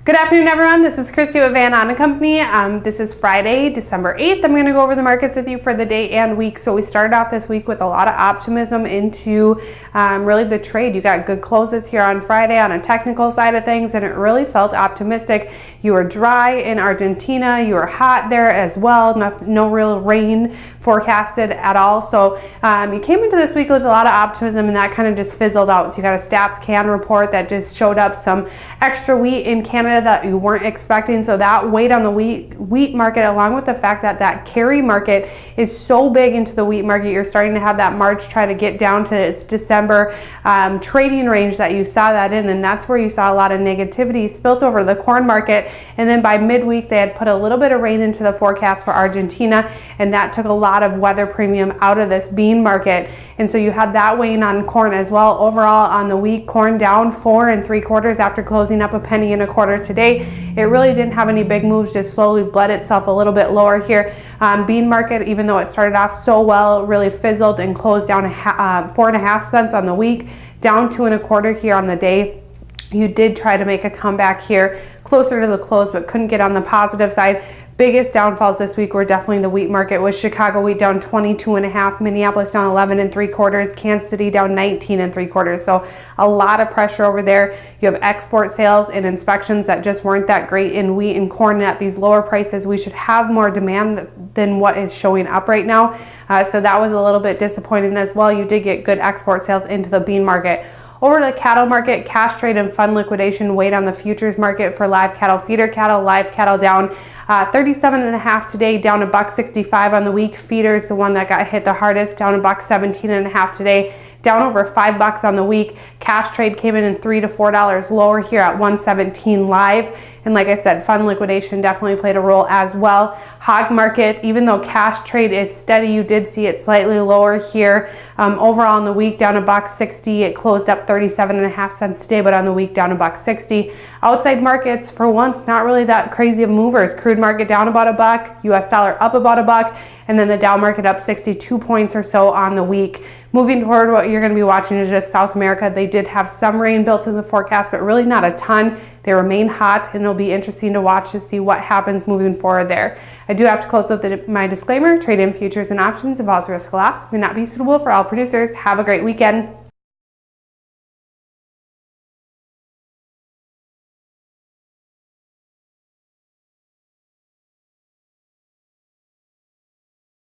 Good afternoon, everyone. This is Christy with Ahn Co. This is Friday, December 8th. I'm going to go over the markets with you for the day and week. So we started off this week with a lot of optimism into really the trade. You got good closes here on Friday on a technical side of things, and it really felt optimistic. You were dry in Argentina. You were hot there as well. No real rain forecasted at all. So you came into this week with a lot of optimism, and that kind of just fizzled out. So you got a stats can report that just showed up some extra wheat in Canada that you weren't expecting, so that weighed on the wheat market, along with the fact that that carry market is so big into the wheat market. You're starting to have that March try to get down to its December trading range that you saw that in, and that's where you saw a lot of negativity spilt over the corn market. And then by midweek they had put a little bit of rain into the forecast for Argentina, and that took a lot of weather premium out of this bean market, and so you had that weighing on corn as well. Overall on the week, corn down 4 3/4 after closing up 1 1/4 today. It really didn't have any big moves, just slowly bled itself a little bit lower here. Bean market, even though it started off so well, really fizzled and closed down 4.5 cents on the week, down 2 1/4 here on the day. You did try to make a comeback here closer to the close, but couldn't get on the positive side. Biggest downfalls this week were definitely the wheat market, with Chicago wheat down 22.5, Minneapolis down 11 3/4, Kansas City down 19 3/4. So a lot of pressure over there. You have export sales and inspections that just weren't that great in wheat and corn. At these lower prices, we should have more demand than what is showing up right now. So that was a little bit disappointing as well. You did get good export sales into the bean market. Over to the cattle market, cash trade and fund liquidation weighed on the futures market for live cattle, feeder cattle. Live cattle down 37.5 today, down $1.65 on the week. Feeders, the one that got hit the hardest, down $1.17.5 today, down over $5 on the week. Cash trade came in $3 to $4 lower here at 117 live. And like I said, fund liquidation definitely played a role as well. Hog market, even though cash trade is steady, you did see it slightly lower here. Overall on the week, down $1.60. It closed up 37.5 cents today, but on the week down $1.60. Outside markets, for once, not really that crazy of movers. Crude market down about $1, US dollar up about $1, and then the Dow market up 62 points or so on the week. Moving forward, what you're going to be watching is just South America. They did have some rain built in the forecast, but really not a ton. They remain hot, and it'll be interesting to watch to see what happens moving forward there. I do have to close with my disclaimer: trade in futures and options involves risk of loss, may not be suitable for all producers. Have a great weekend.